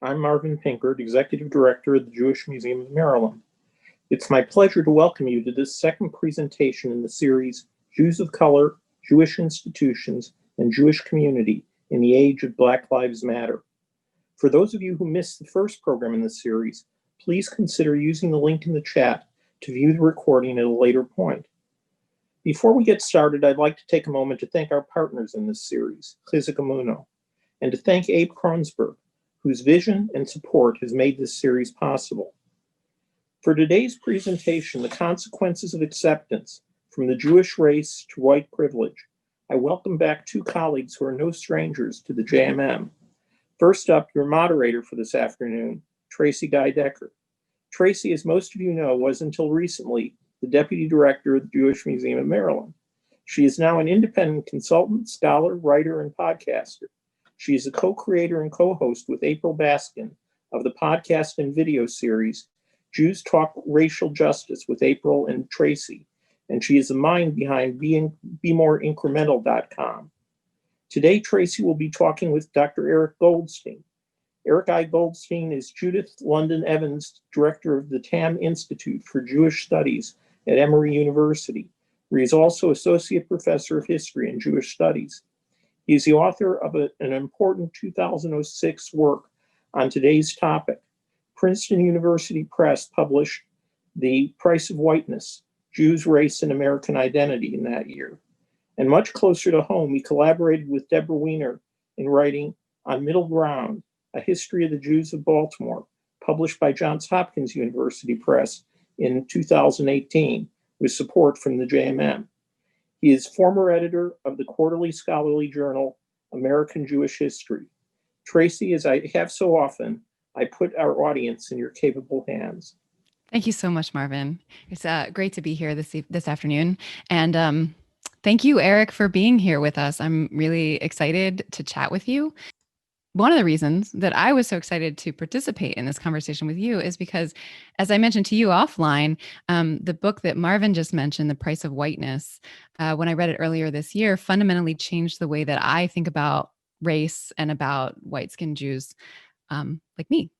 I'm Marvin Pinkert, Executive Director of the Jewish Museum of Maryland. It's my pleasure to welcome you to this second presentation in the series Jews of Color, Jewish Institutions, and Jewish Community in the Age of Black Lives Matter. For those of you who missed the first program in the series, please consider using the link in the chat to view the recording at a later point. Before we get started, I'd like to take a moment to thank our partners in this series, Chizuk Emunah, and to thank Abe Kronsberg, whose vision and support has made this series possible. For today's presentation, The Consequences of Acceptance, From the Jewish Race to White Privilege, I welcome back two colleagues who are no strangers to the JMM. First up, your moderator for this afternoon, Tracy Guy Decker. Tracy, as most of you know, was until recently the Deputy Director of the Jewish Museum of Maryland. She is now an independent consultant, scholar, writer, and podcaster. She is a co-creator and co-host with April Baskin of the podcast and video series Jews Talk Racial Justice with April and Tracy, and she is the mind behind BeMoreIncremental.com. Today, Tracy will be talking with Dr. Eric Goldstein. Eric I. Goldstein is Judith London Evans, Director of the Tam Institute for Jewish Studies at Emory University, where he is also Associate Professor of History and Jewish Studies. He is the author of an important 2006 work on today's topic. Princeton University Press published The Price of Whiteness, Jews, Race, and American Identity in that year. And much closer to home, he collaborated with Deborah Weiner in writing On Middle Ground, A History of the Jews of Baltimore, published by Johns Hopkins University Press in 2018, with support from the JMM. He is former editor of the quarterly scholarly journal, American Jewish History. Tracy, as I have so often, I put our audience in your capable hands. Thank you so much, Marvin. It's great to be here this afternoon. And thank you, Eric, for being here with us. I'm really excited to chat with you. One of the reasons that I was so excited to participate in this conversation with you is because, as I mentioned to you offline, the book that Marvin just mentioned, The Price of Whiteness, when I read it earlier this year, fundamentally changed the way that I think about race and about white-skinned Jews like me.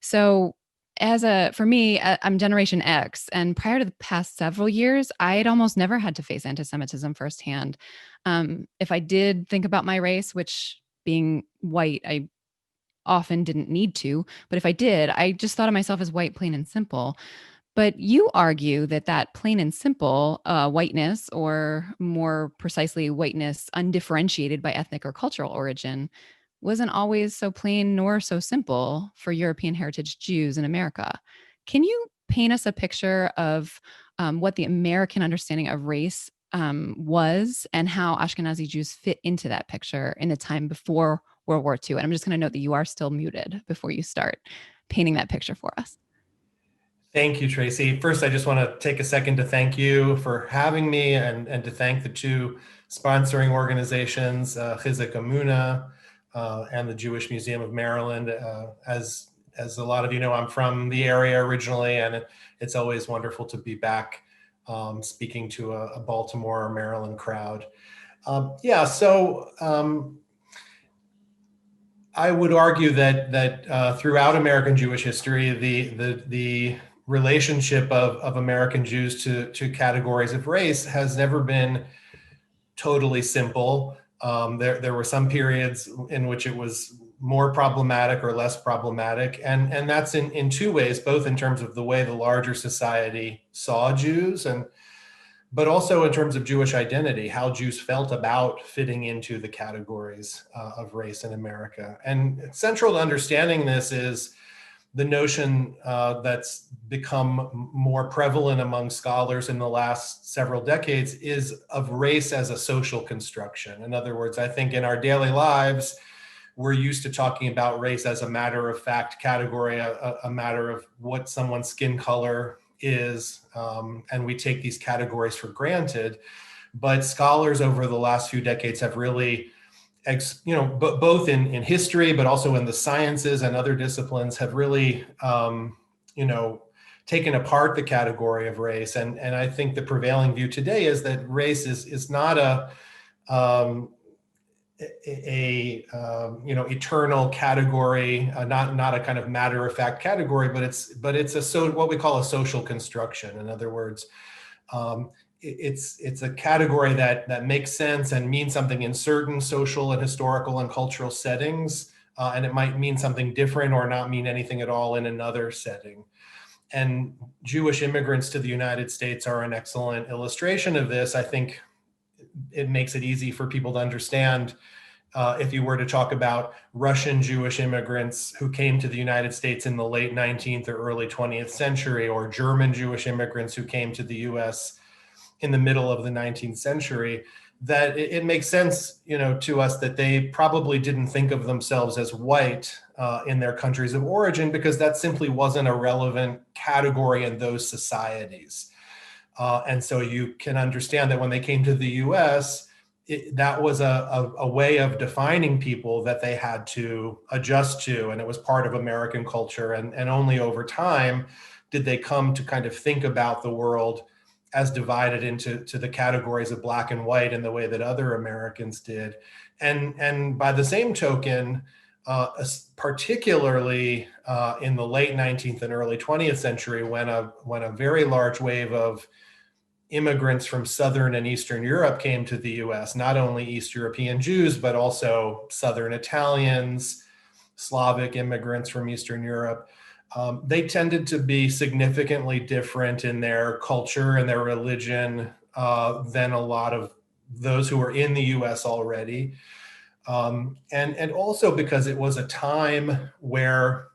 So for me, I'm Generation X, and prior to the past several years, I had almost never had to face anti-Semitism firsthand. If I did think about my race, which being white, I often didn't need to, but if I did, I just thought of myself as white, plain and simple. But you argue that plain and simple whiteness, or more precisely, whiteness undifferentiated by ethnic or cultural origin, wasn't always so plain nor so simple for European heritage Jews in America. Can you paint us a picture of what the American understanding of race was, and how Ashkenazi Jews fit into that picture in the time before World War II? And I'm just going to note that you are still muted before you start painting that picture for us. Thank you, Tracy. First, I just want to take a second to thank you for having me, and to thank the two sponsoring organizations, Chizuk Emunah and the Jewish Museum of Maryland. As a lot of you know, I'm from the area originally, and it's always wonderful to be back speaking to a Baltimore or Maryland crowd. I would argue that throughout American Jewish history, the relationship of American Jews to categories of race has never been totally simple. There were some periods in which it was more problematic or less problematic, and that's in two ways, both in terms of the way the larger society saw Jews, but also in terms of Jewish identity, how Jews felt about fitting into the categories of race in America. And central to understanding this is the notion that's become more prevalent among scholars in the last several decades is of race as a social construction. In other words, I think in our daily lives, we're used to talking about race as a matter of fact category, a matter of what someone's skin color is, and we take these categories for granted. But scholars over the last few decades have really, both in history, but also in the sciences and other disciplines, have really, taken apart the category of race. And I think the prevailing view today is that race is not eternal category, not a kind of matter of fact category, but it's what we call a social construction. In other words, it's a category that makes sense and means something in certain social and historical and cultural settings, and it might mean something different or not mean anything at all in another setting. And Jewish immigrants to the United States are an excellent illustration of this. I think it makes it easy for people to understand if you were to talk about Russian Jewish immigrants who came to the United States in the late 19th or early 20th century, or German Jewish immigrants who came to the US in the middle of the 19th century, that it makes sense, to us that they probably didn't think of themselves as white in their countries of origin, because that simply wasn't a relevant category in those societies. And so you can understand that when they came to the US, that was a way of defining people that they had to adjust to, and it was part of American culture. And only over time did they come to kind of think about the world as divided into the categories of black and white in the way that other Americans did. And by the same token, particularly in the late 19th and early 20th century, when a very large wave of immigrants from Southern and Eastern Europe came to the US, not only East European Jews, but also Southern Italians, Slavic immigrants from Eastern Europe. They tended to be significantly different in their culture and their religion than a lot of those who were in the US already. And also because it was a time where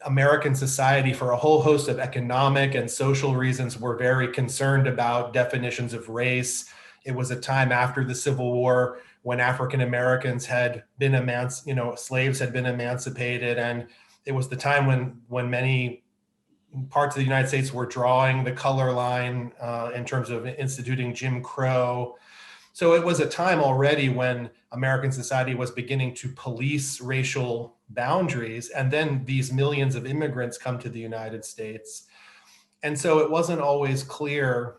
American society, for a whole host of economic and social reasons, were very concerned about definitions of race. It was a time after the Civil War when African Americans had been slaves had been emancipated, and it was the time when many parts of the United States were drawing the color line in terms of instituting Jim Crow. So it was a time already when American society was beginning to police racial boundaries, and then these millions of immigrants come to the United States. And so it wasn't always clear,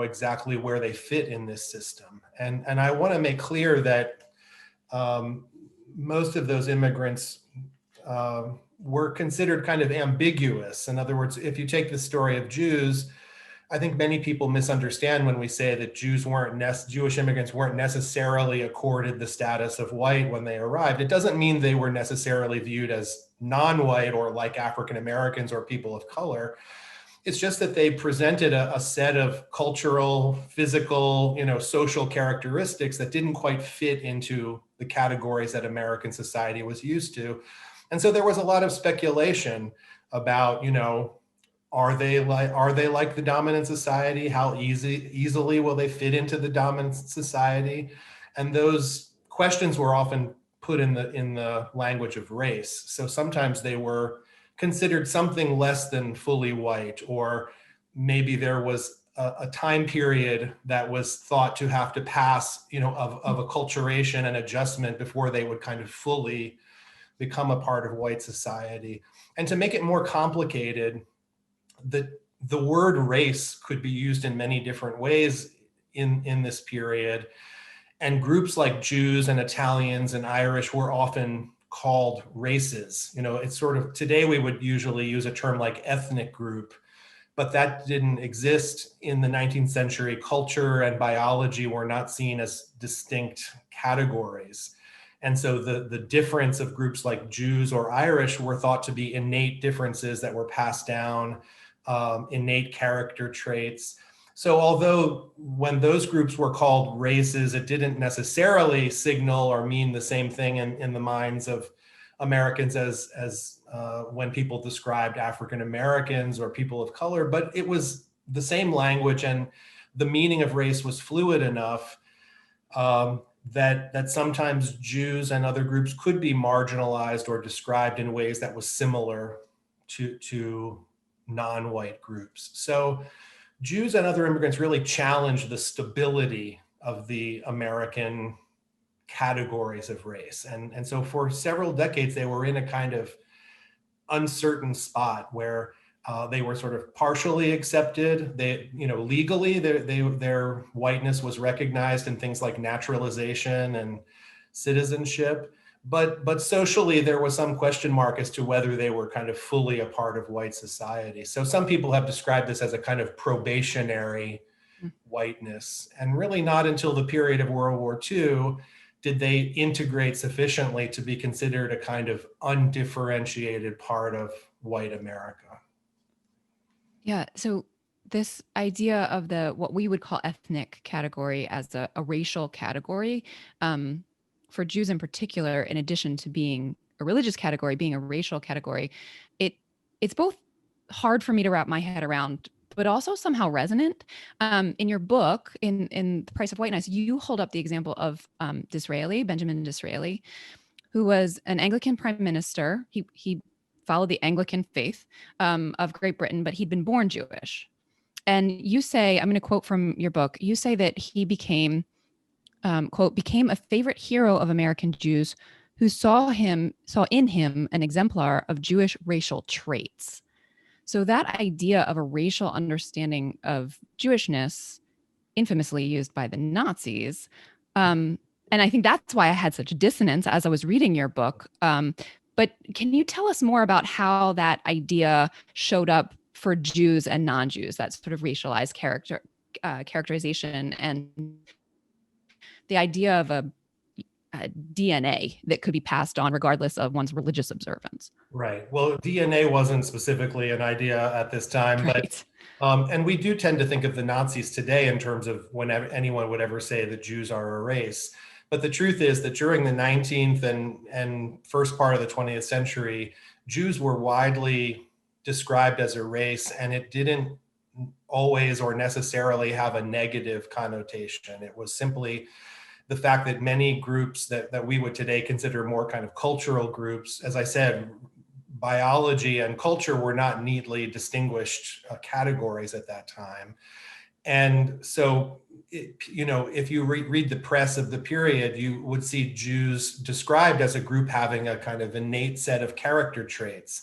exactly where they fit in this system. And I want to make clear that most of those immigrants were considered kind of ambiguous. In other words, if you take the story of Jews, I think many people misunderstand when we say that Jewish immigrants weren't necessarily accorded the status of white when they arrived. It doesn't mean they were necessarily viewed as non-white or like African Americans or people of color. It's just that they presented a set of cultural, physical, social characteristics that didn't quite fit into the categories that American society was used to. And so there was a lot of speculation about, are they like the dominant society? How easily will they fit into the dominant society? And those questions were often put in the language of race. So sometimes they were considered something less than fully white, or maybe there was a time period that was thought to have to pass, of acculturation and adjustment before they would kind of fully become a part of white society. And to make it more complicated, the word race could be used in many different ways in this period. And groups like Jews and Italians and Irish were often called races. It's sort of, today we would usually use a term like ethnic group, but that didn't exist in the 19th century. Culture and biology were not seen as distinct categories. And so the difference of groups like Jews or Irish were thought to be innate differences that were passed down, innate character traits. So although when those groups were called races, it didn't necessarily signal or mean the same thing in the minds of Americans as when people described African Americans or people of color, but it was the same language, and the meaning of race was fluid enough that sometimes Jews and other groups could be marginalized or described in ways that was similar to non-white groups. So Jews and other immigrants really challenged the stability of the American categories of race. And so for several decades, they were in a kind of uncertain spot where They were sort of partially accepted. They, legally, their whiteness was recognized in things like naturalization and citizenship. But socially, there was some question mark as to whether they were kind of fully a part of white society. So some people have described this as a kind of probationary whiteness. And really not until the period of World War II did they integrate sufficiently to be considered a kind of undifferentiated part of white America. Yeah. So this idea of what we would call ethnic category as a racial category, for Jews in particular, in addition to being a religious category, being a racial category, it's both hard for me to wrap my head around, but also somehow resonant. In your book, in The Price of Whiteness, you hold up the example of Disraeli, Benjamin Disraeli, who was an Anglican prime minister. He followed the Anglican faith of Great Britain, but he'd been born Jewish. And you say, I'm going to quote from your book, you say that he became, quote, became a favorite hero of American Jews who saw in him an exemplar of Jewish racial traits. So that idea of a racial understanding of Jewishness, infamously used by the Nazis, and I think that's why I had such dissonance as I was reading your book. But can you tell us more about how that idea showed up for Jews and non-Jews, that sort of racialized characterization, and the idea of a DNA that could be passed on regardless of one's religious observance? Right. Well, DNA wasn't specifically an idea at this time, Right. but and we do tend to think of the Nazis today in terms of whenever anyone would ever say that Jews are a race. But the truth is that during the 19th and first part of the 20th century, Jews were widely described as a race, and it didn't always or necessarily have a negative connotation. It was simply the fact that many groups that we would today consider more kind of cultural groups, as I said, biology and culture were not neatly distinguished categories at that time. And so, if you read the press of the period, you would see Jews described as a group having a kind of innate set of character traits.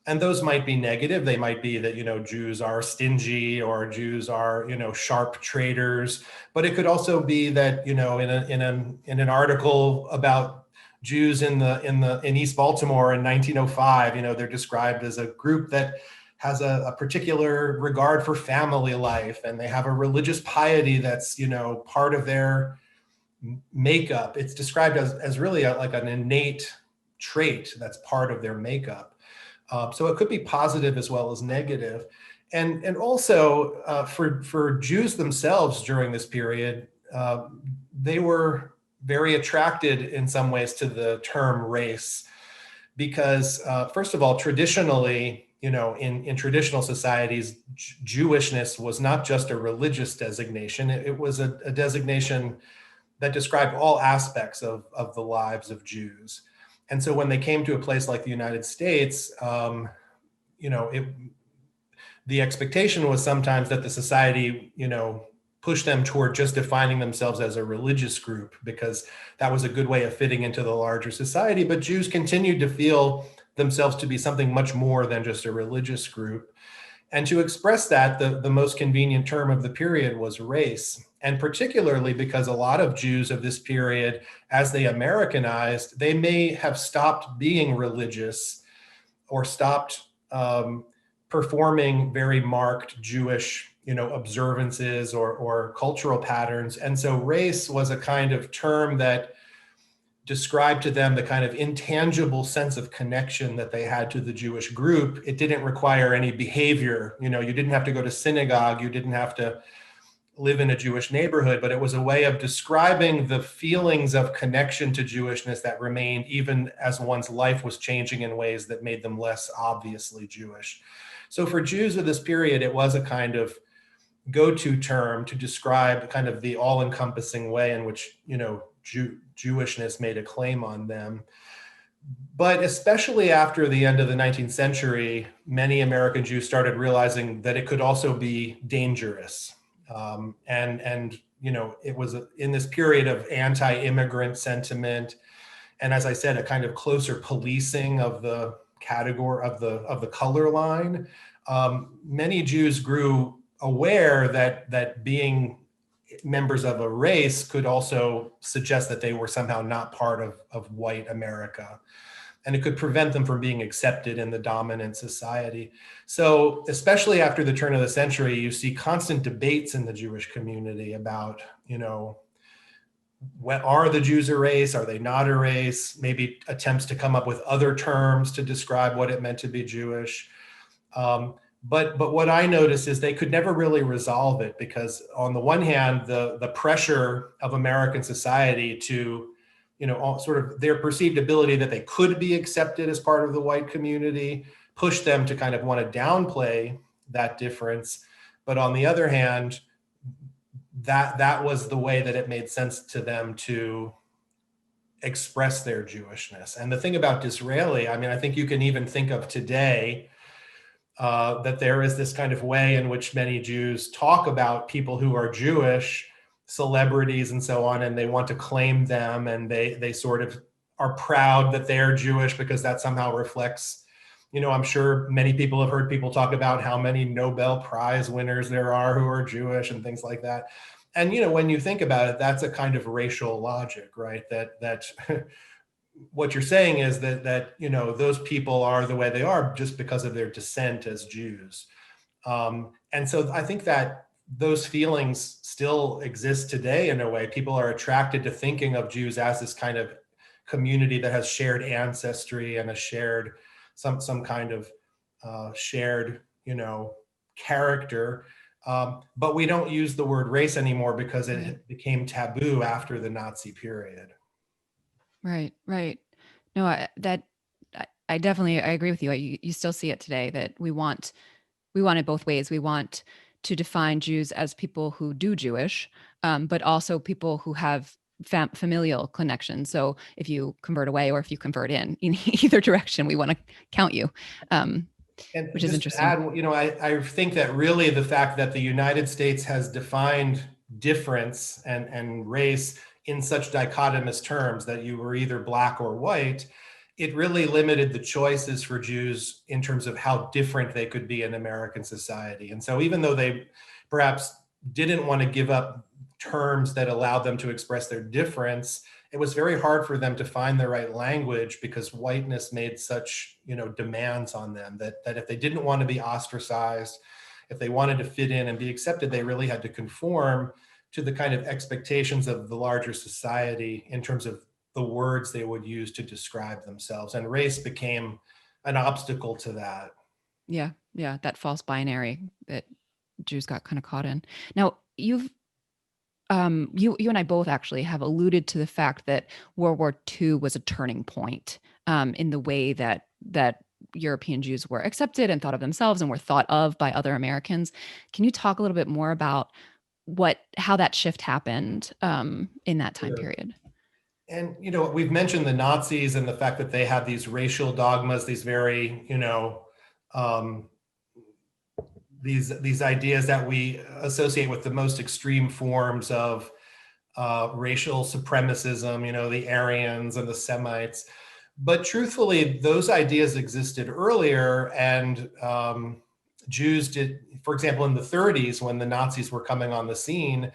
And those might be negative. They might be that, Jews are stingy, or Jews are, sharp traders. But it could also be that, in an article about Jews in East Baltimore in 1905, they're described as a group that has a particular regard for family life, and they have a religious piety that's, part of their makeup. It's described as really like an innate trait that's part of their makeup. So it could be positive as well as negative. And also for Jews themselves during this period, they were very attracted in some ways to the term race, because first of all, traditionally, in traditional societies, Jewishness was not just a religious designation. It was a designation that described all aspects of the lives of Jews. And so when they came to a place like the United States, the expectation was sometimes that the society, pushed them toward just defining themselves as a religious group, because that was a good way of fitting into the larger society. But Jews continued to feel themselves to be something much more than just a religious group. And to express that, the most convenient term of the period was race. And particularly because a lot of Jews of this period, as they Americanized, they may have stopped being religious or stopped performing very marked Jewish, observances or cultural patterns. And so race was a kind of term that described to them the kind of intangible sense of connection that they had to the Jewish group. It didn't require any behavior. You didn't have to go to synagogue. You didn't have to live in a Jewish neighborhood, but it was a way of describing the feelings of connection to Jewishness that remained even as one's life was changing in ways that made them less obviously Jewish. So for Jews of this period, it was a kind of go-to term to describe kind of the all-encompassing way in which, Jewishness made a claim on them. But especially after the end of the 19th century, many American Jews started realizing that it could also be dangerous. It was in this period of anti-immigrant sentiment, and as I said, a kind of closer policing of the category of the color line. many Jews grew aware that being members of a race could also suggest that they were somehow not part of white America. And it could prevent them from being accepted in the dominant society. So especially after the turn of the century, you see constant debates in the Jewish community about, what are the Jews a race? Are they not a race? Maybe attempts to come up with other terms to describe what it meant to be Jewish. But what I noticed is they could never really resolve it, because on the one hand, the pressure of American society to, sort of their perceived ability that they could be accepted as part of the white community pushed them to kind of want to downplay that difference. But on the other hand, that was the way that it made sense to them to express their Jewishness. And the thing about Disraeli, I think you can even think of today, that there is this kind of way in which many Jews talk about people who are Jewish, celebrities and so on, and they want to claim them, and they sort of are proud that they're Jewish because that somehow reflects, I'm sure many people have heard people talk about how many Nobel Prize winners there are who are Jewish and things like that. And, when you think about it, that's a kind of racial logic, right? That what you're saying is that those people are the way they are just because of their descent as Jews. And so I think that those feelings still exist today in a way. People are attracted to thinking of Jews as this kind of community that has shared ancestry and a shared, some kind of shared, character. But we don't use the word race anymore because it became taboo after the Nazi period. Right. No, I definitely, I agree with you. You still see it today that we want it both ways. We want to define Jews as people who do Jewish, but also people who have familial connections. So if you convert away or if you convert in either direction, we want to count you, which is interesting. I think that really the fact that the United States has defined difference and race in such dichotomous terms that you were either black or white, it really limited the choices for Jews in terms of how different they could be in American society. And so even though they perhaps didn't want to give up terms that allowed them to express their difference, it was very hard for them to find the right language because whiteness made such, demands on them that if they didn't want to be ostracized, if they wanted to fit in and be accepted, they really had to conform to the kind of expectations of the larger society in terms of the words they would use to describe themselves. And race became an obstacle to that. Yeah. That false binary that Jews got kind of caught in. Now, you and I both actually have alluded to the fact that World War II was a turning point in the way that European Jews were accepted and thought of themselves and were thought of by other Americans. Can you talk a little bit more about how that shift happened in that time period? And, we've mentioned the Nazis and the fact that they had these racial dogmas, these very, these ideas that we associate with the most extreme forms of racial supremacism, the Aryans and the Semites. But truthfully, those ideas existed earlier, and Jews did, for example, in the 30s, when the Nazis were coming on the scene,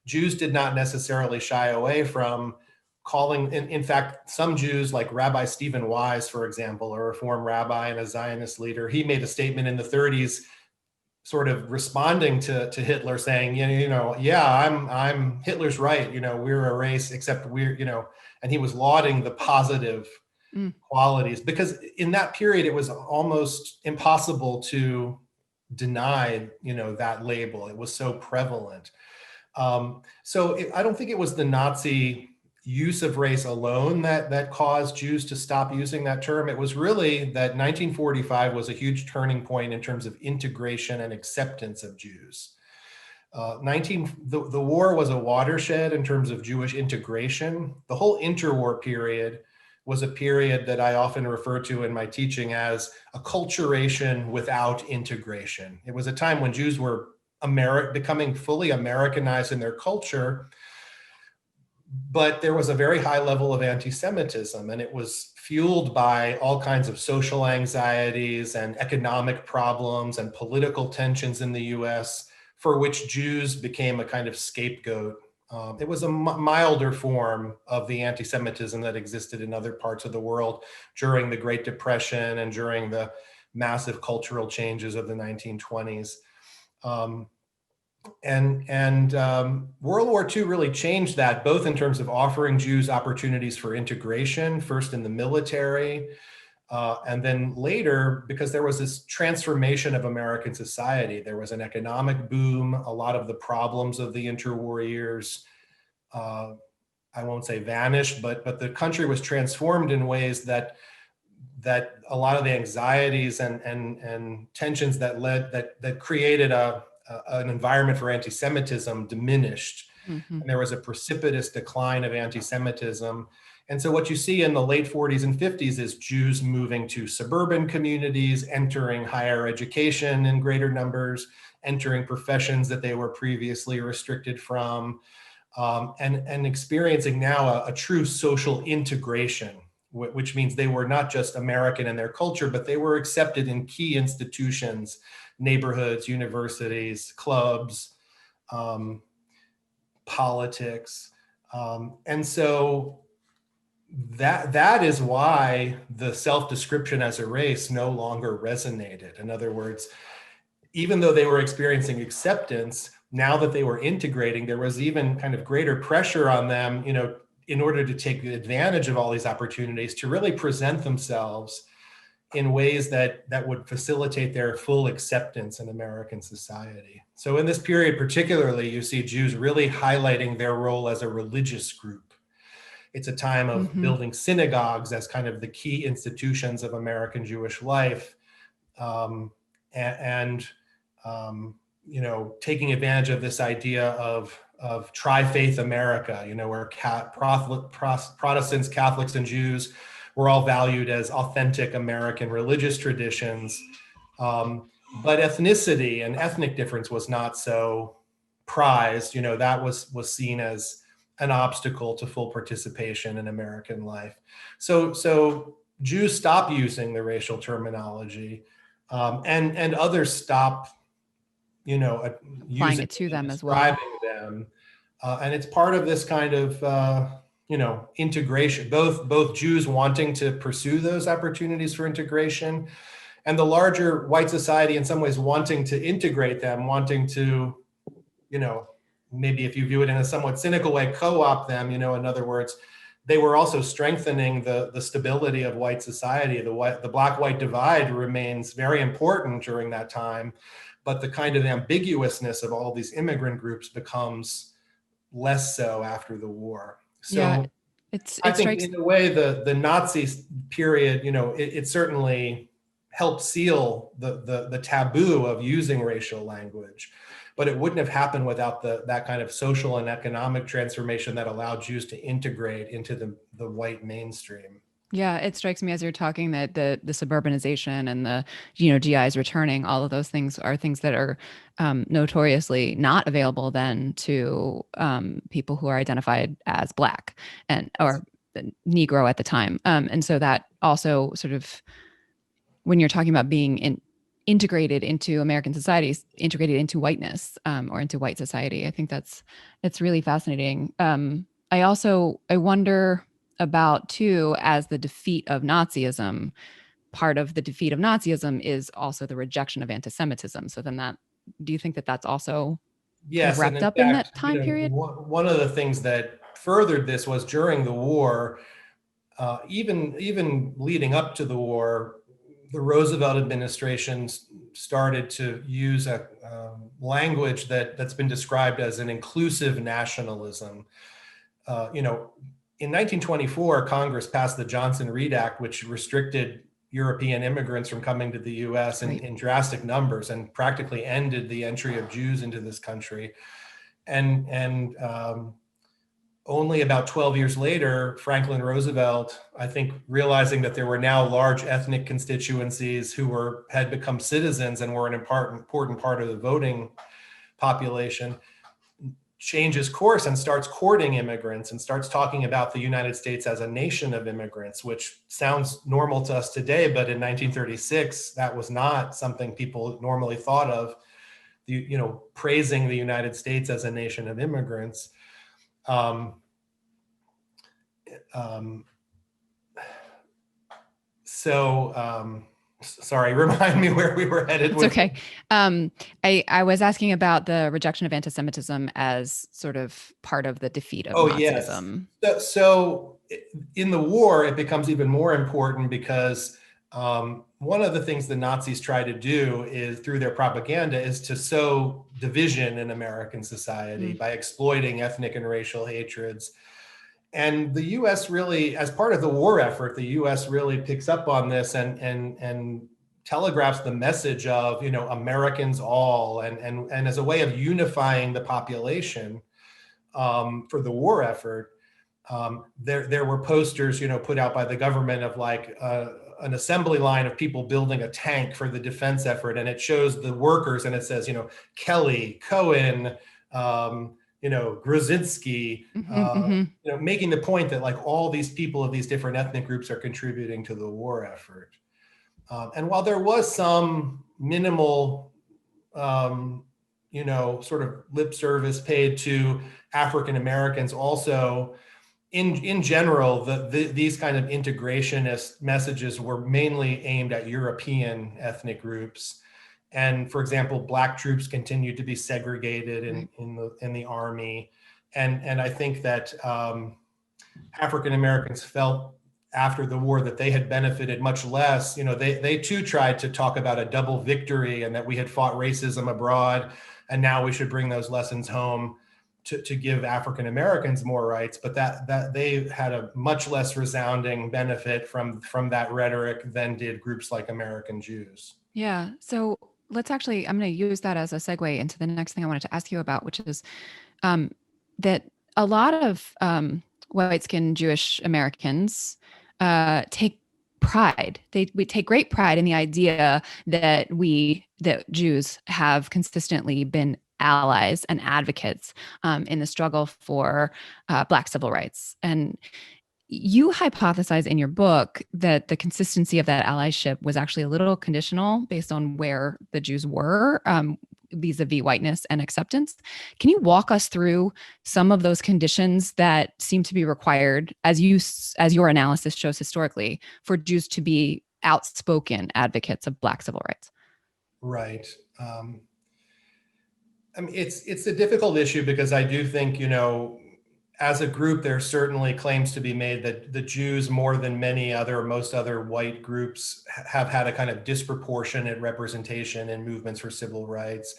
Jews did not necessarily shy away from calling, in fact, some Jews like Rabbi Stephen Wise, for example, a Reform rabbi and a Zionist leader, he made a statement in the 30s sort of responding to Hitler saying, I'm Hitler's right, we're a race, except we're, and he was lauding the positive qualities, because in that period, it was almost impossible to deny, that label. It was so prevalent. So I don't think it was the Nazi use of race alone that caused Jews to stop using that term. It was really that 1945 was a huge turning point in terms of integration and acceptance of Jews. The war was a watershed in terms of Jewish integration. The whole interwar period was a period that I often refer to in my teaching as acculturation without integration. It was a time when Jews were becoming fully Americanized in their culture, but there was a very high level of anti-Semitism, and it was fueled by all kinds of social anxieties and economic problems and political tensions in the US, for which Jews became a kind of scapegoat. It was a milder form of the anti-Semitism that existed in other parts of the world during the Great Depression and during the massive cultural changes of the 1920s. World War II really changed that, both in terms of offering Jews opportunities for integration, first in the military, and then later, because there was this transformation of American society. There was an economic boom. A lot of the problems of the interwar years, I won't say vanished, but the country was transformed in ways that a lot of the anxieties and tensions that created an environment for anti-Semitism diminished. Mm-hmm. And there was a precipitous decline of anti-Semitism. And so what you see in the late 40s and 50s is Jews moving to suburban communities, entering higher education in greater numbers, entering professions that they were previously restricted from, and experiencing now a true social integration, which means they were not just American in their culture, but they were accepted in key institutions, neighborhoods, universities, clubs, politics. And so that is why the self-description as a race no longer resonated. In other words, even though they were experiencing acceptance, now that they were integrating, there was even kind of greater pressure on them, in order to take advantage of all these opportunities to really present themselves in ways that would facilitate their full acceptance in American society. So in this period particularly, you see Jews really highlighting their role as a religious group. It's a time of Mm-hmm. building synagogues as kind of the key institutions of American Jewish life, taking advantage of this idea of tri-faith America, where Protestants, Catholics, and Jews were all valued as authentic American religious traditions. But ethnicity and ethnic difference was not so prized. That was seen as an obstacle to full participation in American life. So Jews stop using the racial terminology, and others stop Applying it to them as well. describing them. And it's part of this kind of, integration, both Jews wanting to pursue those opportunities for integration, and the larger white society in some ways wanting to integrate them, wanting to, maybe if you view it in a somewhat cynical way, co-opt them, in other words, they were also strengthening the stability of white society. The black-white divide remains very important during that time, but the kind of ambiguousness of all these immigrant groups becomes less so after the war. So Yeah, I think in a way, the Nazi period, it certainly helped seal the taboo of using racial language, but it wouldn't have happened without that kind of social and economic transformation that allowed Jews to integrate into the white mainstream. Yeah, it strikes me as you're talking that the suburbanization and the GIs returning, all of those things are things that are notoriously not available then to people who are identified as Black or Negro at the time, and so that also sort of, when you're talking about being integrated into American societies, integrated into whiteness or into white society, I think it's really fascinating. I wonder about too, as the defeat of Nazism, part of the defeat of Nazism is also the rejection of anti-Semitism. So then do you think that that's also wrapped up in that time period? One of the things that furthered this was during the war, even leading up to the war, the Roosevelt administration started to use a language that's been described as an inclusive nationalism. In 1924, Congress passed the Johnson-Reed Act, which restricted European immigrants from coming to the U.S. in drastic numbers and practically ended the entry of Jews into this country. And only about 12 years later, Franklin Roosevelt, I think, realizing that there were now large ethnic constituencies who had become citizens and were an important part of the voting population, changes course and starts courting immigrants and starts talking about the United States as a nation of immigrants, which sounds normal to us today, but in 1936, that was not something people normally thought of, praising the United States as a nation of immigrants. Sorry, remind me where we were headed. It's okay. I was asking about the rejection of anti-Semitism as sort of part of the defeat of Nazism. Yes. So in the war, it becomes even more important because one of the things the Nazis try to do is, through their propaganda, is to sow division in American society by exploiting ethnic and racial hatreds. And the U.S. really, as part of the war effort, the U.S. really picks up on this and telegraphs the message of, Americans all, and as a way of unifying the population for the war effort. There were posters, put out by the government of like an assembly line of people building a tank for the defense effort, and it shows the workers, and it says, Kelly, Cohen, Grudzinski, making the point that like all these people of these different ethnic groups are contributing to the war effort. And while there was some minimal, sort of lip service paid to African Americans, also in general, these kind of integrationist messages were mainly aimed at European ethnic groups. And for example, Black troops continued to be segregated in the army. And I think that African Americans felt after the war that they had benefited much less. They too tried to talk about a double victory and that we had fought racism abroad, and now we should bring those lessons home to give African Americans more rights. But that they had a much less resounding benefit from that rhetoric than did groups like American Jews. Yeah. So I'm going to use that as a segue into the next thing I wanted to ask you about, which is that a lot of white-skinned Jewish Americans take pride. We take great pride in the idea that Jews have consistently been allies and advocates in the struggle for Black civil rights. And you hypothesize in your book that the consistency of that allyship was actually a little conditional based on where the Jews were vis-a-vis whiteness and acceptance. Can you walk us through some of those conditions that seem to be required, as your analysis shows historically, for Jews to be outspoken advocates of Black civil rights? Right. It's a difficult issue because I do think, as a group, there certainly claims to be made that the Jews, more than most other white groups, have had a kind of disproportionate representation in movements for civil rights.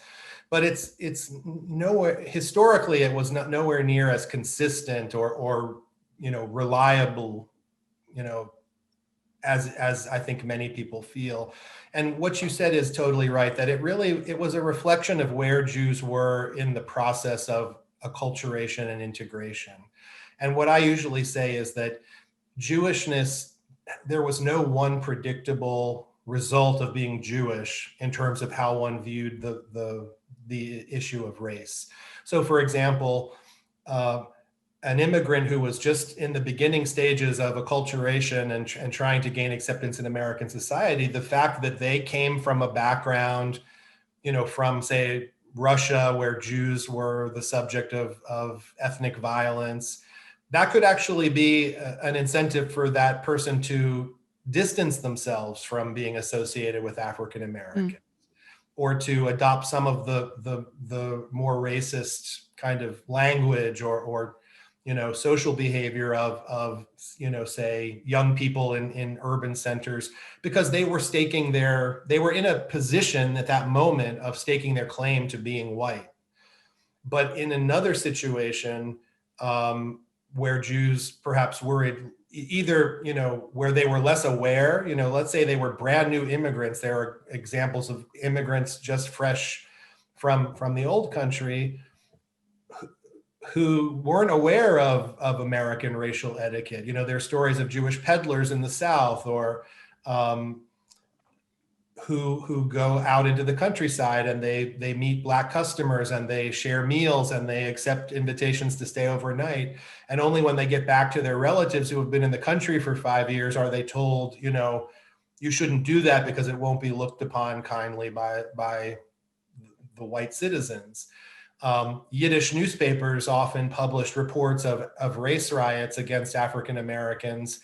But it's nowhere, historically, it was nowhere near as consistent or reliable, as I think many people feel. And what you said is totally right, that it was a reflection of where Jews were in the process of acculturation and integration. And what I usually say is that Jewishness, there was no one predictable result of being Jewish in terms of how one viewed the issue of race. So for example, an immigrant who was just in the beginning stages of acculturation and trying to gain acceptance in American society, the fact that they came from a background, from say, Russia, where Jews were the subject of ethnic violence, that could actually be an incentive for that person to distance themselves from being associated with African Americans, or to adopt some of the more racist kind of language or social behavior of say young people in urban centers, because they were in a position at that moment of staking their claim to being white. But in another situation where Jews perhaps worried either, where they were less aware, let's say they were brand new immigrants. There are examples of immigrants just fresh from the old country who weren't aware of American racial etiquette. There are stories of Jewish peddlers in the South, or who go out into the countryside and they meet Black customers and they share meals and they accept invitations to stay overnight. And only when they get back to their relatives who have been in the country for 5 years are they told, you shouldn't do that because it won't be looked upon kindly by the white citizens. Yiddish newspapers often published reports of race riots against African Americans.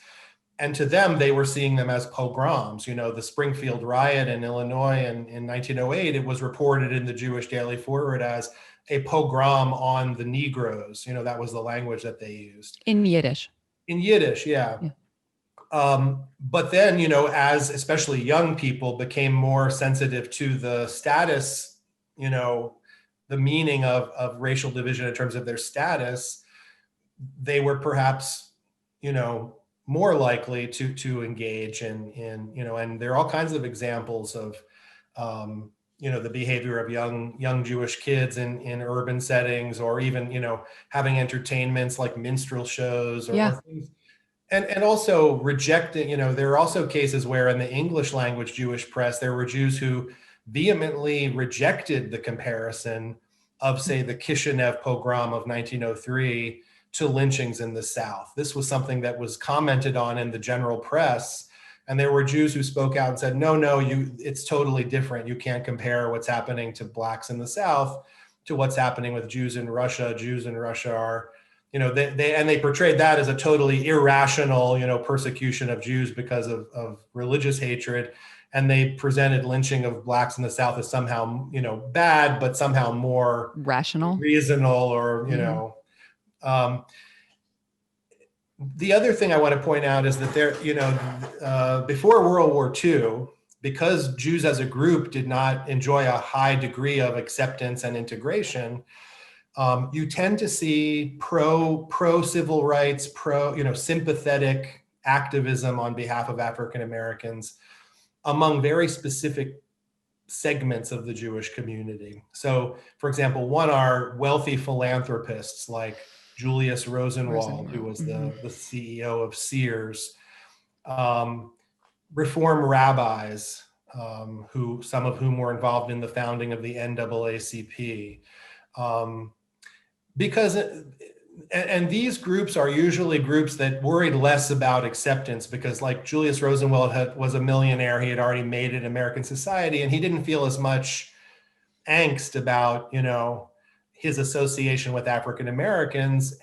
And to them, they were seeing them as pogroms. The Springfield riot in Illinois in 1908, it was reported in the Jewish Daily Forward as a pogrom on the Negroes. That was the language that they used. In Yiddish. In Yiddish, yeah. But then, as especially young people became more sensitive to the status, the meaning of racial division in terms of their status, they were perhaps, more likely to engage in, and there are all kinds of examples of, the behavior of young Jewish kids in urban settings, or even, having entertainments like minstrel shows or things. And also rejecting, there are also cases where in the English language Jewish press, there were Jews who vehemently rejected the comparison of, say, the Kishinev pogrom of 1903 to lynchings in the South. This was something that was commented on in the general press. And there were Jews who spoke out and said, no, it's totally different. You can't compare what's happening to Blacks in the South to what's happening with Jews in Russia. Jews in Russia are, they portrayed that as a totally irrational, persecution of Jews because of religious hatred. And they presented lynching of Blacks in the South as somehow, bad, but somehow more rational, reasonable, or, the other thing I want to point out is that there, before World War II, because Jews as a group did not enjoy a high degree of acceptance and integration, you tend to see pro civil rights, sympathetic activism on behalf of African Americans among very specific segments of the Jewish community. So, for example, one are wealthy philanthropists like Julius Rosenwald, who was the CEO of Sears, Reform rabbis, some of whom were involved in the founding of the NAACP. And these groups are usually groups that worried less about acceptance, because like Julius Rosenwald was a millionaire, he had already made it in American society, and he didn't feel as much angst about, his association with African Americans.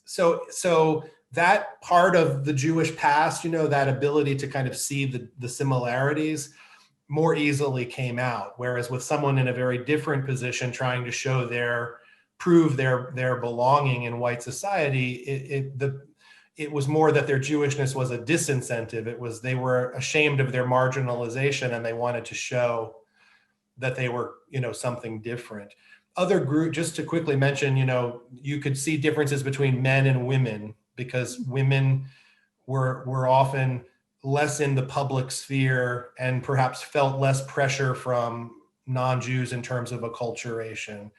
So that part of the Jewish past, that ability to kind of see the similarities more easily came out. Whereas with someone in a very different position trying to prove their belonging in white society, it was more that their Jewishness was a disincentive. They were ashamed of their marginalization, and they wanted to show that they were, something different. Other group, just to quickly mention, you could see differences between men and women, because women were often less in the public sphere and perhaps felt less pressure from non-Jews in terms of acculturation.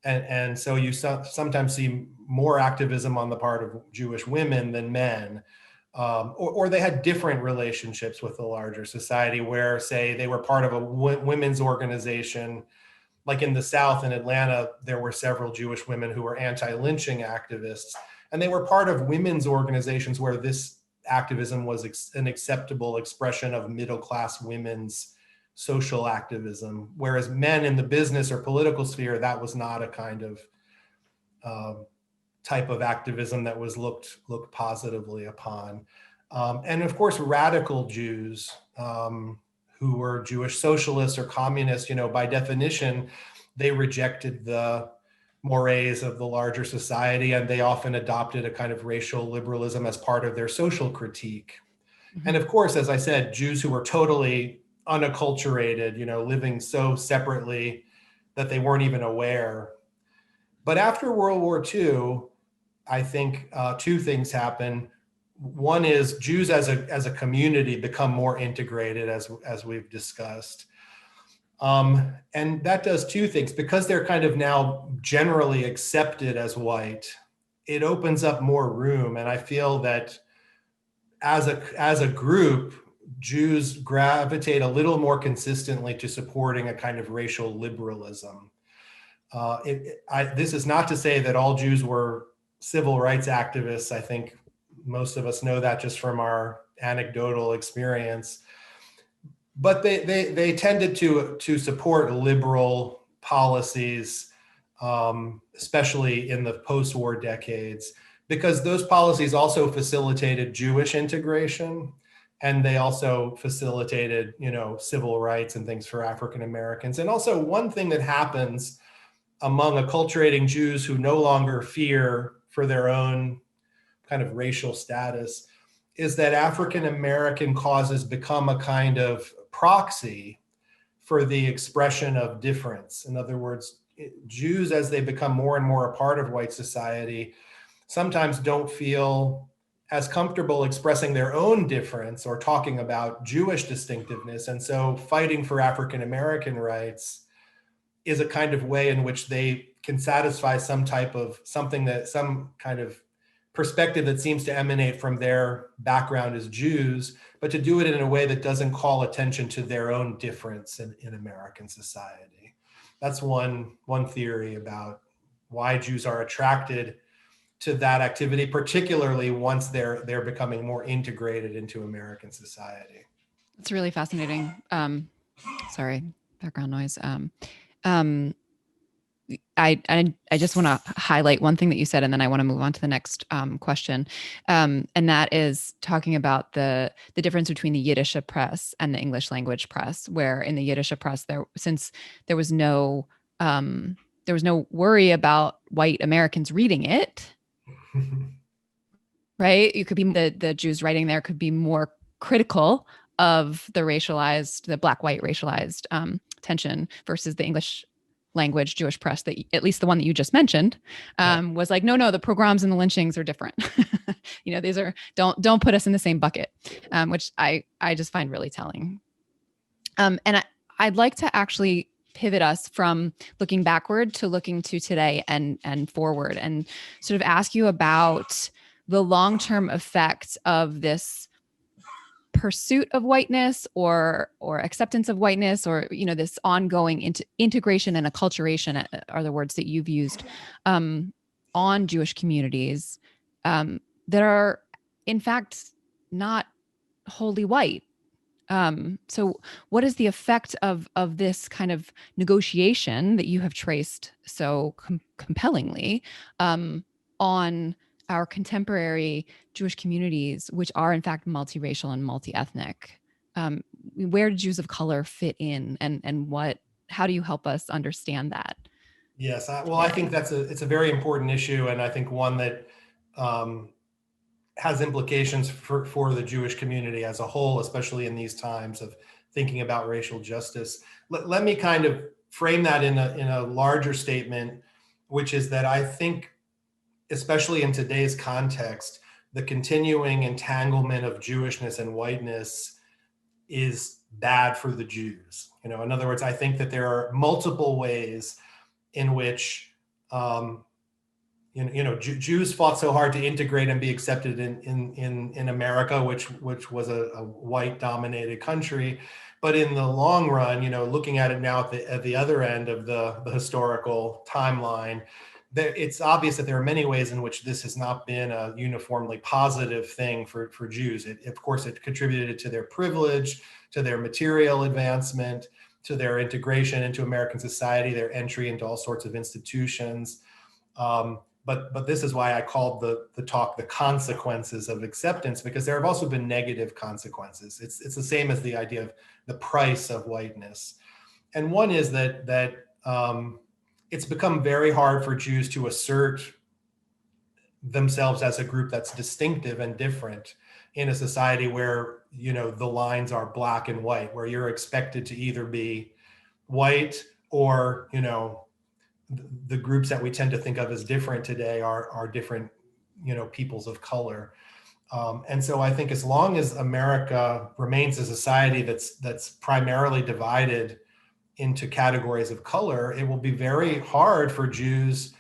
And so you sometimes see more activism on the part of Jewish women than men, or they had different relationships with the larger society, where, say, they were part of a women's organization. Like in the South, in Atlanta, there were several Jewish women who were anti-lynching activists, and they were part of women's organizations where this activism was an acceptable expression of middle-class women's social activism, whereas men in the business or political sphere, that was not a kind of type of activism that was looked positively upon. And of course, radical Jews who were Jewish socialists or communists, by definition, they rejected the mores of the larger society, and they often adopted a kind of racial liberalism as part of their social critique. Mm-hmm. And of course, as I said, Jews who were totally unacculturated, living so separately that they weren't even aware. But after World War II, I think two things happen. One is Jews as a community become more integrated, as we've discussed. And that does two things. Because they're kind of now generally accepted as white, it opens up more room. And I feel that as a group, Jews gravitate a little more consistently to supporting a kind of racial liberalism. This is not to say that all Jews were civil rights activists. I think most of us know that just from our anecdotal experience. But they tended to support liberal policies, especially in the post-war decades, because those policies also facilitated Jewish integration, and they also facilitated, civil rights and things for African Americans. And also, one thing that happens among acculturating Jews who no longer fear for their own kind of racial status is that African American causes become a kind of proxy for the expression of difference. In other words, Jews, as they become more and more a part of white society, sometimes don't feel as comfortable expressing their own difference or talking about Jewish distinctiveness. And so fighting for African American rights is a kind of way in which they can satisfy some kind of perspective that seems to emanate from their background as Jews, but to do it in a way that doesn't call attention to their own difference in American society. That's one theory about why Jews are attracted to that activity, particularly once they're becoming more integrated into American society. It's really fascinating. Sorry, background noise. I just want to highlight one thing that you said, and then I want to move on to the next question, and that is talking about the difference between the Yiddish press and the English language press. Where in the Yiddish press, since there was no worry about white Americans reading it, right? You could be the Jews writing there could be more critical of the black-white racialized tension versus the English language Jewish press, that at least the one that you just mentioned, was like, no, the pogroms and the lynchings are different. These are don't put us in the same bucket, which I just find really telling. And I'd like to actually pivot us from looking backward to looking to today and forward, and sort of ask you about the long-term effects of this pursuit of whiteness or acceptance of whiteness, or this ongoing integration and acculturation are the words that you've used on Jewish communities that are in fact not wholly white. So what is the effect of this kind of negotiation that you have traced so compellingly on our contemporary Jewish communities, which are in fact multiracial and multi-ethnic? Where do Jews of color fit in, and how do you help us understand that? Yes, I think it's a very important issue, and I think one that has implications for the Jewish community as a whole, especially in these times of thinking about racial justice. Let me kind of frame that in a larger statement, which is that I think, especially in today's context, the continuing entanglement of Jewishness and whiteness is bad for the Jews. In other words, I think that there are multiple ways in which Jews fought so hard to integrate and be accepted in America, which was a white-dominated country. But in the long run, looking at it now at the other end of the historical timeline, it's obvious that there are many ways in which this has not been a uniformly positive thing for Jews. Of course, it contributed to their privilege, to their material advancement, to their integration into American society, their entry into all sorts of institutions. But this is why I called the talk "The Consequences of Acceptance," because there have also been negative consequences. It's the same as the idea of the price of whiteness. And one is that it's become very hard for Jews to assert themselves as a group that's distinctive and different in a society where, the lines are black and white, where you're expected to either be white or, the groups that we tend to think of as different today are different, peoples of color. And so I think as long as America remains a society that's primarily divided into categories of color, it will be very hard for Jews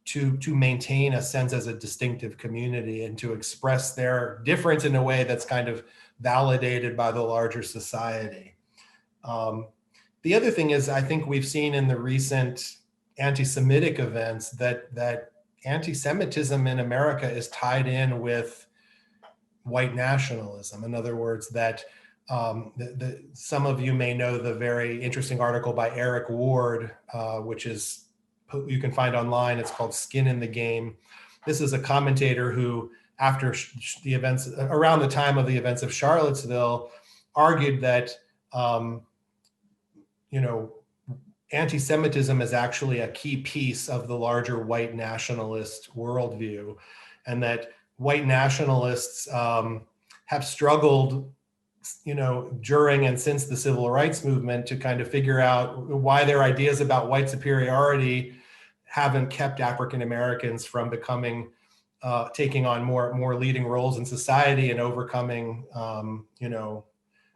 to maintain a sense as a distinctive community and to express their difference in a way that's kind of validated by the larger society. The other thing is, I think we've seen in the recent anti-Semitic events that anti-Semitism in America is tied in with white nationalism. In other words, that some of you may know the very interesting article by Eric Ward, which is you can find online. It's called Skin in the Game. This is a commentator who, after the events, around the time of the events of Charlottesville, argued that anti-Semitism is actually a key piece of the larger white nationalist worldview, and that white nationalists have struggled, during and since the civil rights movement to kind of figure out why their ideas about white superiority haven't kept African Americans from becoming, taking on more leading roles in society and overcoming,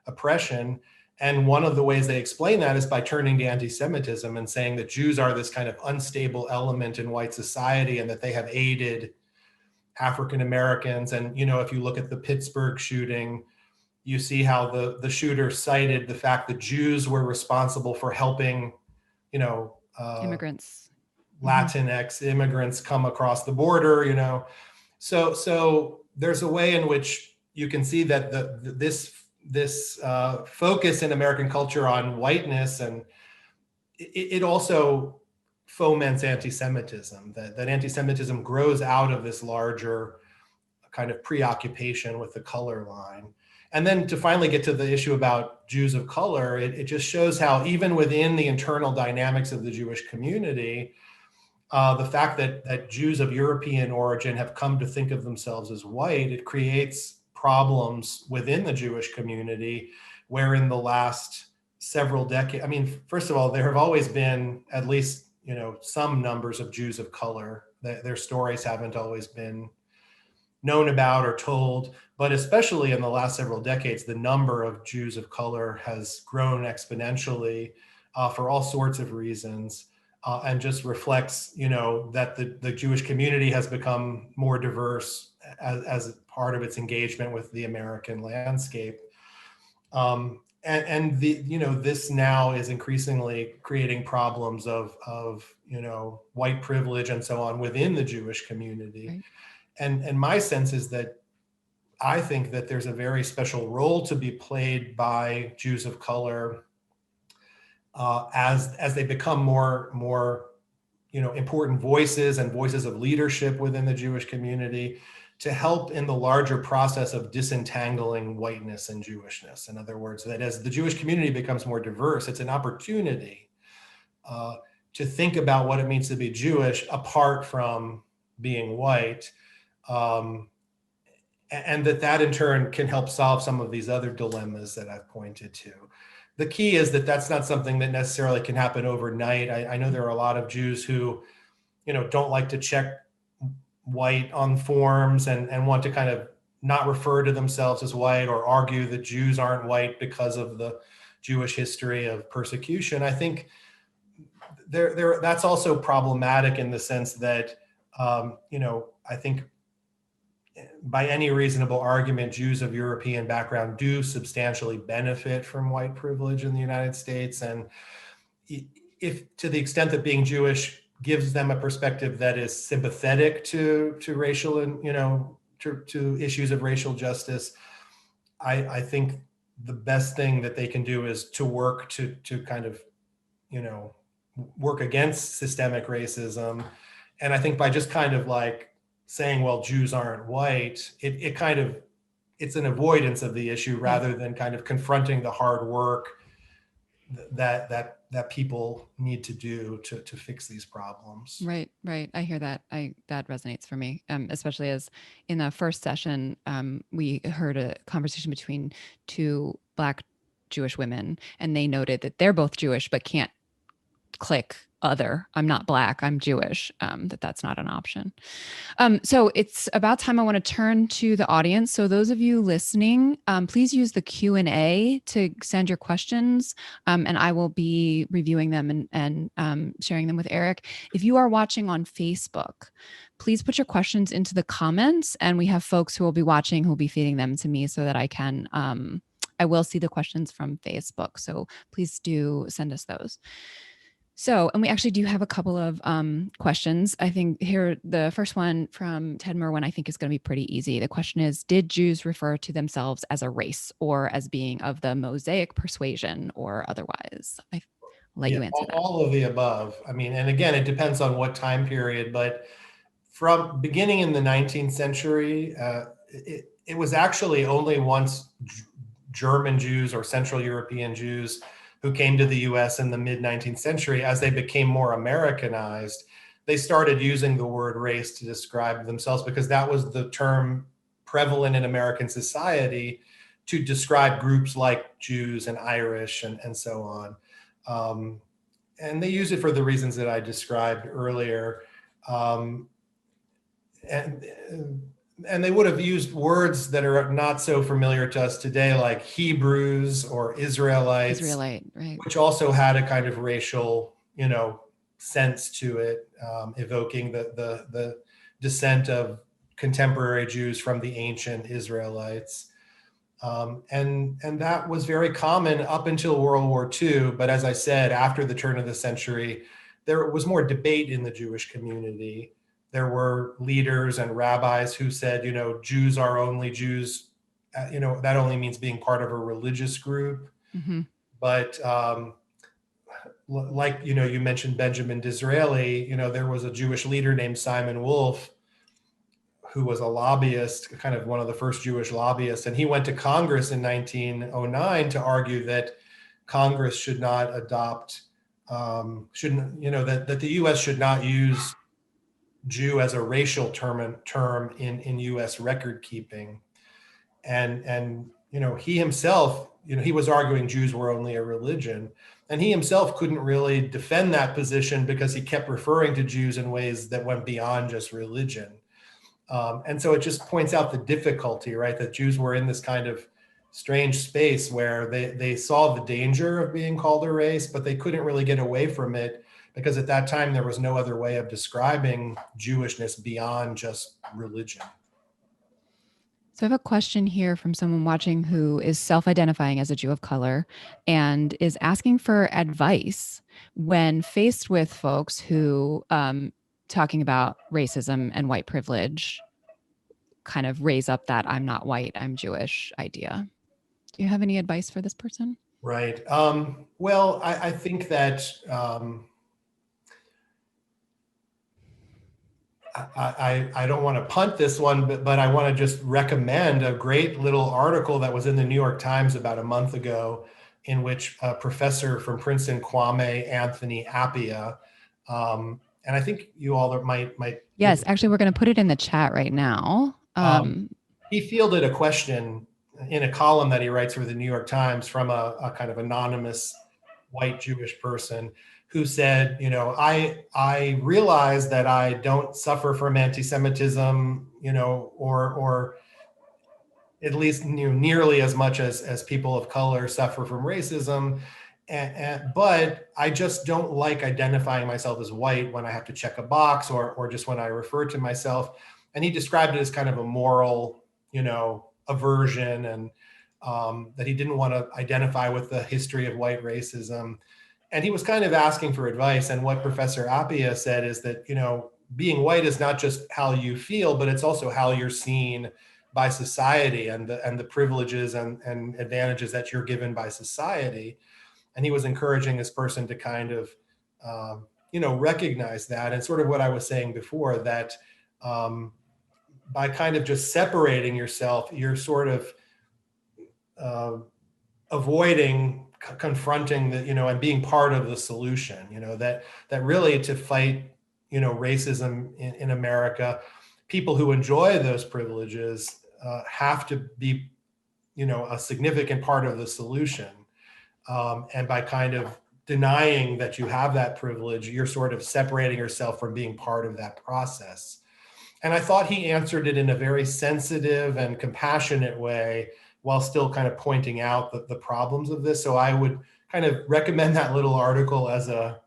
oppression. And one of the ways they explain that is by turning to anti-Semitism and saying that Jews are this kind of unstable element in white society and that they have aided African Americans. And, if you look at the Pittsburgh shooting, you see how the shooter cited the fact that Jews were responsible for helping, immigrants, Latinx immigrants come across the border, So there's a way in which you can see that this focus in American culture on whiteness, and it also foments anti-Semitism, that anti-Semitism grows out of this larger kind of preoccupation with the color line. And then to finally get to the issue about Jews of color, it just shows how even within the internal dynamics of the Jewish community, the fact that Jews of European origin have come to think of themselves as white, it creates problems within the Jewish community, where in the last several decades, first of all, there have always been at least, some numbers of Jews of color. Their stories haven't always been known about or told, but especially in the last several decades, the number of Jews of color has grown exponentially for all sorts of reasons, and just reflects, that the Jewish community has become more diverse as part of its engagement with the American landscape. And this now is increasingly creating problems of white privilege and so on within the Jewish community. Right. And my sense is that I think that there's a very special role to be played by Jews of color as they become more important voices and voices of leadership within the Jewish community, to help in the larger process of disentangling whiteness and Jewishness. In other words, that as the Jewish community becomes more diverse, it's an opportunity to think about what it means to be Jewish apart from being white. And that in turn can help solve some of these other dilemmas that I've pointed to. The key is that that's not something that necessarily can happen overnight. I know there are a lot of Jews who, don't like to check white on forms and want to kind of not refer to themselves as white, or argue that Jews aren't white because of the Jewish history of persecution. I think that's also problematic in the sense that, I think by any reasonable argument, Jews of European background do substantially benefit from white privilege in the United States. And if to the extent that being Jewish gives them a perspective that is sympathetic to racial and, to issues of racial justice, I think the best thing that they can do is to work to kind of, work against systemic racism. And I think by just kind of like saying, well, Jews aren't white, it's an avoidance of the issue rather than kind of confronting the hard work that people need to do to fix these problems. Right. I hear that. That resonates for me, especially as in the first session, we heard a conversation between two Black Jewish women, and they noted that they're both Jewish but can't click other. I'm not Black, I'm Jewish, that's not an option. So it's about time I want to turn to the audience. So those of you listening, please use the Q&A to send your questions, and I will be reviewing them and sharing them with Eric. If you are watching on Facebook, please put your questions into the comments, and we have folks who will be watching who will be feeding them to me so that I will see the questions from Facebook. So please do send us those. So, and we actually do have a couple of questions. I think here, the first one from Ted Merwin, I think is going to be pretty easy. The question is, did Jews refer to themselves as a race or as being of the Mosaic persuasion or otherwise? I'll let you answer that. All of the above. I mean, and again, it depends on what time period, but from beginning in the 19th century, it was actually only once German Jews or Central European Jews who came to the US in the mid 19th century, as they became more Americanized, they started using the word race to describe themselves, because that was the term prevalent in American society to describe groups like Jews and Irish and so on. And they use it for the reasons that I described earlier. And they would have used words that are not so familiar to us today, like Hebrews or Israelites, right. which also had a kind of racial, sense to it, evoking the descent of contemporary Jews from the ancient Israelites. And that was very common up until World War II. But as I said, after the turn of the century, there was more debate in the Jewish community. There were leaders and rabbis who said, Jews are only Jews, that only means being part of a religious group. Mm-hmm. But like, you mentioned Benjamin Disraeli, there was a Jewish leader named Simon Wolf, who was a lobbyist, kind of one of the first Jewish lobbyists. And he went to Congress in 1909 to argue that Congress should not adopt, that the US should not use Jew as a racial term in U.S. record keeping, and he himself, he was arguing Jews were only a religion, and he himself couldn't really defend that position because he kept referring to Jews in ways that went beyond just religion, and so it just points out the difficulty, right? That Jews were in this kind of strange space where they saw the danger of being called a race, but they couldn't really get away from it, because at that time there was no other way of describing Jewishness beyond just religion. So I have a question here from someone watching who is self-identifying as a Jew of color and is asking for advice when faced with folks who, talking about racism and white privilege, kind of raise up that I'm not white, I'm Jewish idea. Do you have any advice for this person? Right. Well, I think that I don't want to punt this one, but I want to just recommend a great little article that was in the New York Times about a month ago, in which a professor from Princeton, Kwame Anthony Appiah, and I think you all might. Yes, actually, we're going to put it in the chat right now. He fielded a question in a column that he writes for the New York Times from a kind of anonymous white Jewish person who said, I realize that I don't suffer from anti-Semitism, or at least nearly as much as people of color suffer from racism. But I just don't like identifying myself as white when I have to check a box or just when I refer to myself. And he described it as kind of a moral, aversion, and that he didn't want to identify with the history of white racism. And he was kind of asking for advice. And what Professor Appiah said is that, being white is not just how you feel, but it's also how you're seen by society and the privileges and advantages that you're given by society. And he was encouraging this person to kind of, recognize that. And sort of what I was saying before, that by kind of just separating yourself, you're sort of avoiding confronting the, and being part of the solution, that really to fight, racism in America, people who enjoy those privileges have to be, a significant part of the solution. And by kind of denying that you have that privilege, you're sort of separating yourself from being part of that process. And I thought he answered it in a very sensitive and compassionate way while still kind of pointing out the problems of this. So I would kind of recommend that little article as a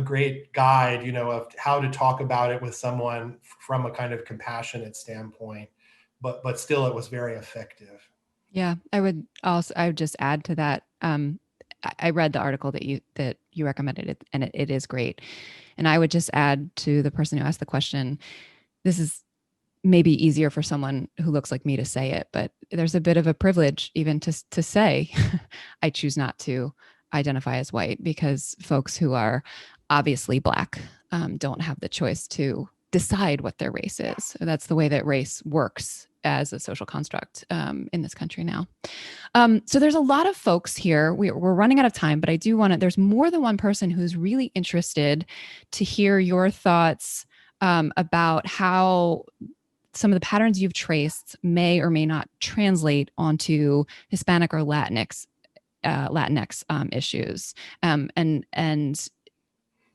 great guide, of how to talk about it with someone from a kind of compassionate standpoint, but still it was very effective. Yeah, I would just add to that. I read the article that you recommended it, and it is great. And I would just add to the person who asked the question, this is maybe easier for someone who looks like me to say it, but there's a bit of a privilege even to say, I choose not to identify as white, because folks who are obviously Black don't have the choice to decide what their race is. That's the way that race works as a social construct in this country now. So there's a lot of folks here. We're running out of time, but I do want to, there's more than one person who's really interested to hear your thoughts about how some of the patterns you've traced may or may not translate onto Hispanic or Latinx issues. And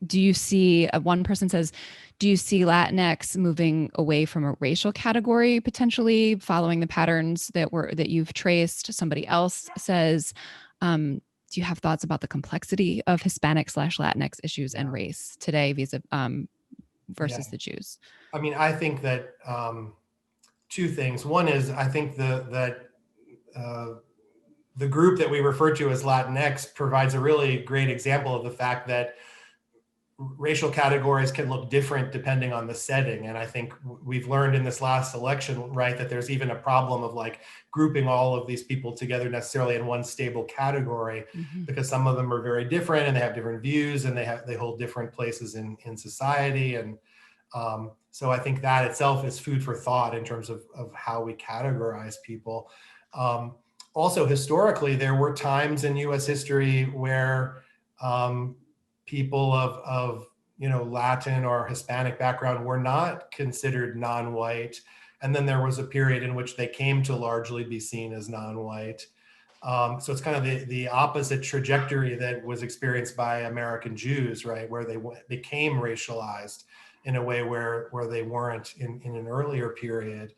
do you see, one person says, do you see Latinx moving away from a racial category potentially following the patterns that you've traced? Somebody else says, do you have thoughts about the complexity of Hispanic/Latinx issues and race today versus the Jews? I mean, I think that two things. One is, I think that the group that we refer to as Latinx provides a really great example of the fact that racial categories can look different depending on the setting. And I think we've learned in this last election, right, that there's even a problem of like grouping all of these people together necessarily in one stable category, because some of them are very different and they have different views and they hold different places in society. And so I think that itself is food for thought in terms of how we categorize people. Also, historically, there were times in US history where people of Latin or Hispanic background were not considered non-white. And then there was a period in which they came to largely be seen as non-white. So it's kind of the opposite trajectory that was experienced by American Jews, right? Where they became racialized in a way where they weren't in an earlier period.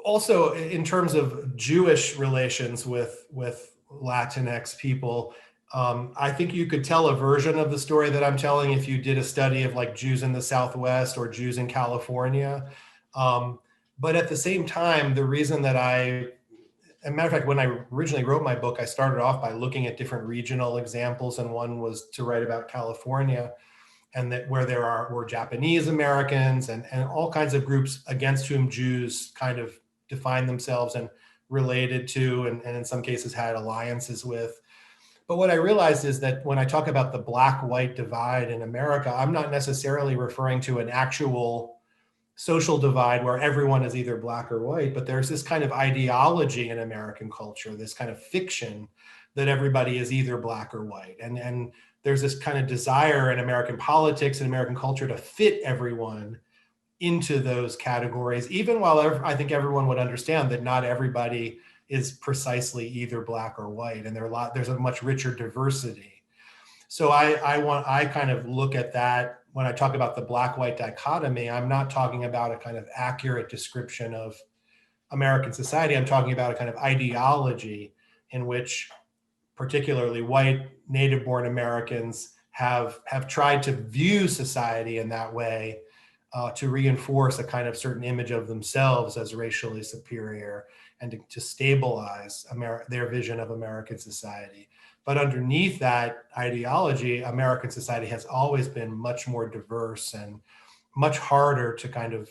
Also, in terms of Jewish relations with Latinx people, I think you could tell a version of the story that I'm telling if you did a study of like Jews in the Southwest or Jews in California. But at the same time, the reason that as a matter of fact, when I originally wrote my book, I started off by looking at different regional examples, and one was to write about California, and that where were Japanese Americans and all kinds of groups against whom Jews kind of defined themselves and related to, and in some cases had alliances with. But what I realized is that when I talk about the Black-white divide in America, I'm not necessarily referring to an actual social divide where everyone is either Black or white, but there's this kind of ideology in American culture, this kind of fiction that everybody is either Black or white. And there's this kind of desire in American politics and American culture to fit everyone into those categories, even while I think everyone would understand that not everybody is precisely either Black or white, and there's a much richer diversity. So I kind of look at that when I talk about the Black-white dichotomy. I'm not talking about a kind of accurate description of American society. I'm talking about a kind of ideology in which particularly white native-born Americans have tried to view society in that way, to reinforce a kind of certain image of themselves as racially superior and to stabilize their vision of American society. But underneath that ideology, American society has always been much more diverse and much harder to kind of,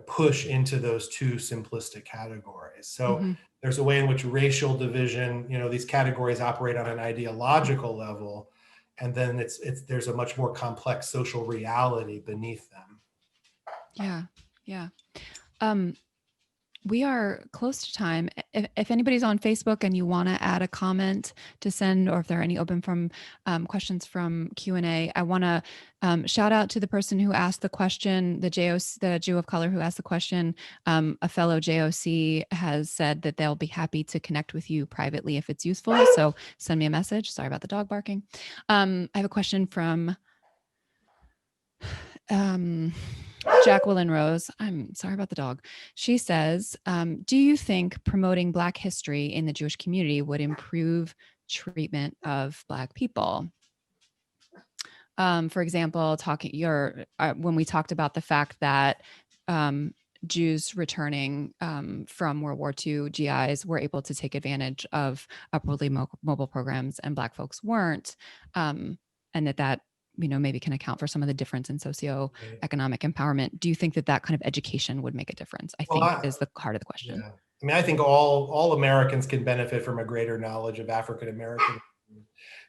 push into those two simplistic categories. So there's a way in which racial division, these categories operate on an ideological level, and then there's a much more complex social reality beneath them. Yeah. We are close to time. If anybody's on Facebook and you want to add a comment to send, or if there are any open from questions from Q&A, I want to shout out to the person who asked the question, the Jew of color who asked the question. A fellow JOC has said that they'll be happy to connect with you privately if it's useful. So send me a message. Sorry about the dog barking. I have a question from Jacqueline Rose. I'm sorry about the dog. She says, do you think promoting Black history in the Jewish community would improve treatment of Black people? For example, when we talked about the fact that Jews returning from World War II, GIs were able to take advantage of upwardly mobile programs and Black folks weren't, and that maybe can account for some of the difference in socioeconomic empowerment. Do you think that kind of education would make a difference? I think is the heart of the question. Yeah. I mean, I think all Americans can benefit from a greater knowledge of African American,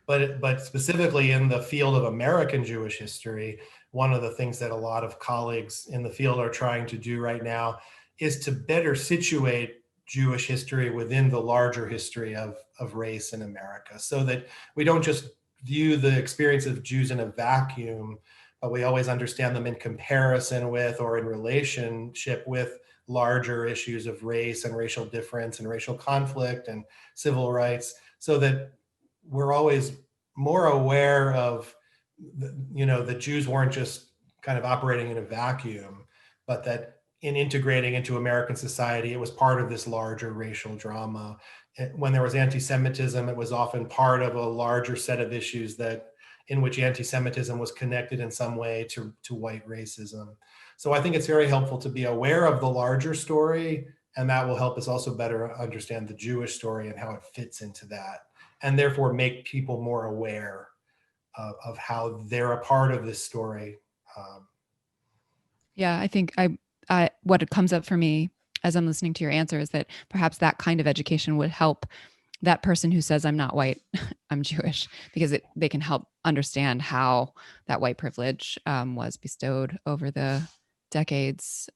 but specifically in the field of American Jewish history, one of the things that a lot of colleagues in the field are trying to do right now is to better situate Jewish history within the larger history of race in America, so that we don't just view the experience of Jews in a vacuum, but we always understand them in comparison with or in relationship with larger issues of race and racial difference and racial conflict and civil rights, so that we're always more aware of, that Jews weren't just kind of operating in a vacuum, but that in integrating into American society, it was part of this larger racial drama. When there was anti-Semitism, it was often part of a larger set of issues in which anti-Semitism was connected in some way to white racism. So I think it's very helpful to be aware of the larger story, and that will help us also better understand the Jewish story and how it fits into that, and therefore make people more aware of how they're a part of this story. Yeah, I think what comes up for me as I'm listening to your answer is that perhaps that kind of education would help that person who says, I'm not white, I'm Jewish, because they can help understand how that white privilege was bestowed over the decades.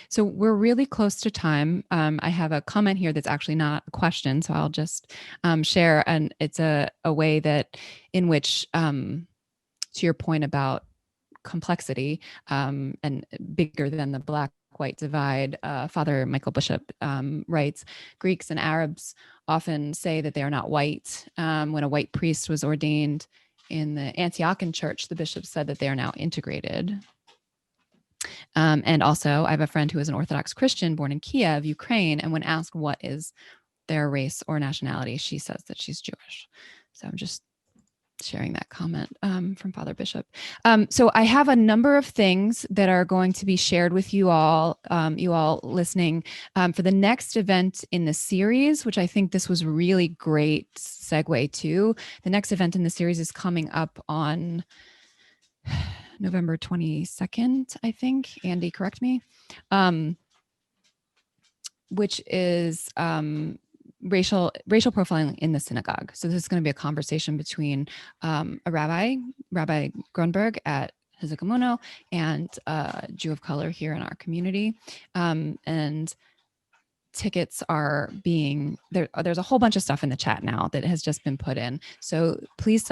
So we're really close to time. I have a comment here that's actually not a question, so I'll just share. And it's a way that in which, to your point about complexity and bigger than the Black-white divide, Father Michael Bishop writes, Greeks and Arabs often say that they are not white. When a white priest was ordained in the Antiochian church, the bishop said that they are now integrated. And also, I have a friend who is an Orthodox Christian born in Kiev, Ukraine, and when asked what is their race or nationality, she says that she's Jewish. So I'm just sharing that comment from Father Bishop. So I have a number of things that are going to be shared with you all listening for the next event in the series, which I think this was really great segue to. The next event in the series is coming up on November 22nd, I think. Andy, correct me. Which is racial profiling in the synagogue. So this is going to be a conversation between a Rabbi Grunberg at Hizikamuno, and a Jew of color here in our community. And tickets are being there. There's a whole bunch of stuff in the chat now that has just been put in. So please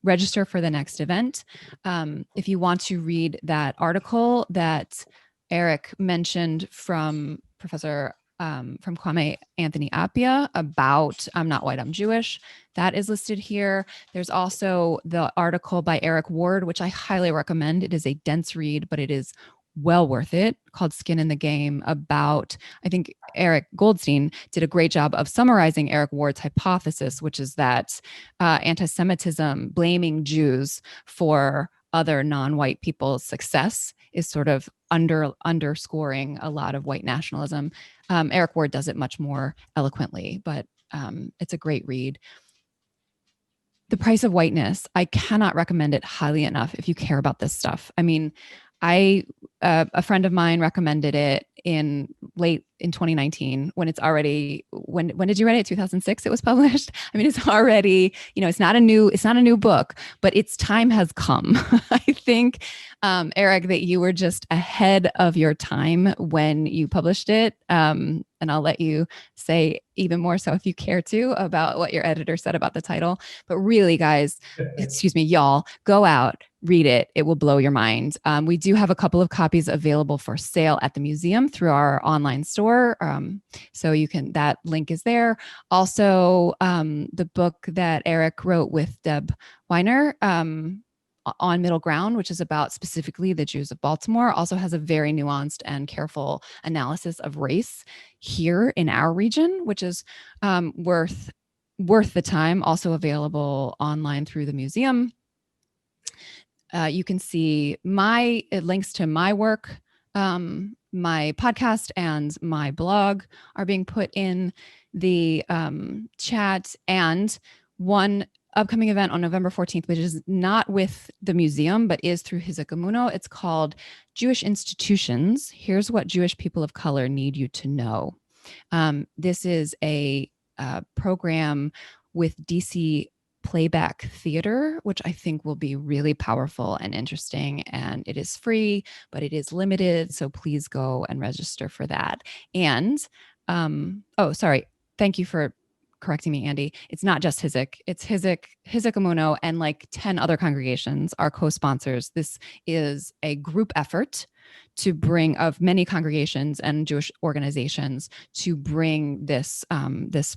register for the next event. If you want to read that article that Eric mentioned from Professor from Kwame Anthony Appiah about I'm Not White, I'm Jewish, that is listed here. There's also the article by Eric Ward, which I highly recommend. It is a dense read, but it is well worth it, called Skin in the Game, about, I think Eric Goldstein did a great job of summarizing Eric Ward's hypothesis, which is that anti-Semitism, blaming Jews for other non-white people's success, is sort of underscoring a lot of white nationalism. Eric Ward does it much more eloquently, but it's a great read. The Price of Whiteness, I cannot recommend it highly enough if you care about this stuff. I mean, A friend of mine recommended it in late in 2019 when it's already, when did you write it? 2006 it was published. I mean, it's already, it's not a new book, but its time has come. I think, Eric, that you were just ahead of your time when you published it. And I'll let you say even more so if you care to about what your editor said about the title. But really, guys, excuse me, y'all, go out, read it. It will blow your mind. We do have a couple of copies available for sale at the museum through our online store. So that link is there. Also, the book that Eric wrote with Deb Weiner, On Middle Ground, which is about specifically the Jews of Baltimore, also has a very nuanced and careful analysis of race here in our region, which is worth the time. Also available online through the museum. You can see links to my work, my podcast, and my blog are being put in the chat. And one upcoming event on November 14th, which is not with the museum, but is through Hizuk Emuno. It's called Jewish Institutions. Here's what Jewish people of color need you to know. This is a program with DC Playback Theater, which I think will be really powerful and interesting. And it is free, but it is limited. So please go and register for that. And, sorry. Thank you for correcting me, Andy. It's not just Hizuk. It's Hizuk Emuno, and like 10 other congregations are co-sponsors. This is a group effort to bring, of many congregations and Jewish organizations, to bring this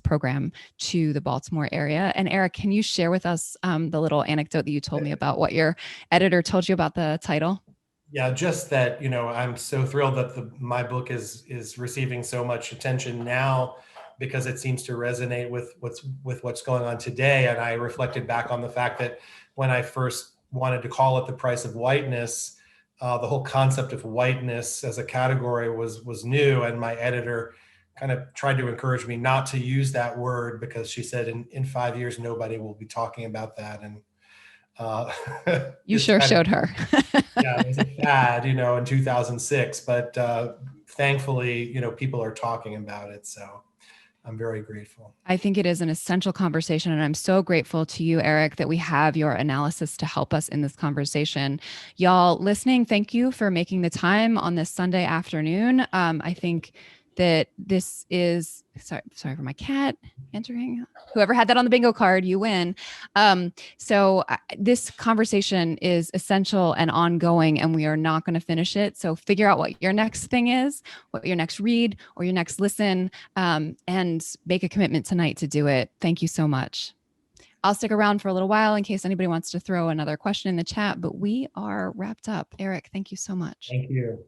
program to the Baltimore area. And Eric, can you share with us the little anecdote that you told me about what your editor told you about the title? Yeah, just that, I'm so thrilled that my book is receiving so much attention now, because it seems to resonate with what's going on today. And I reflected back on the fact that when I first wanted to call it The Price of Whiteness, the whole concept of whiteness as a category was new. And my editor kind of tried to encourage me not to use that word, because she said in 5 years, nobody will be talking about that. And you sure showed her. Yeah, it was a fad, in 2006, but thankfully, people are talking about it. So I'm very grateful. I think it is an essential conversation, and I'm so grateful to you, Eric, that we have your analysis to help us in this conversation. Y'all listening, thank you for making the time on this Sunday afternoon. I think that this is, sorry for my cat entering. Whoever had that on the bingo card, you win. So this conversation is essential and ongoing, and we are not going to finish it. So figure out what your next thing is, what your next read or your next listen, and make a commitment tonight to do it. Thank you so much. I'll stick around for a little while in case anybody wants to throw another question in the chat, but we are wrapped up. Eric, thank you so much. Thank you.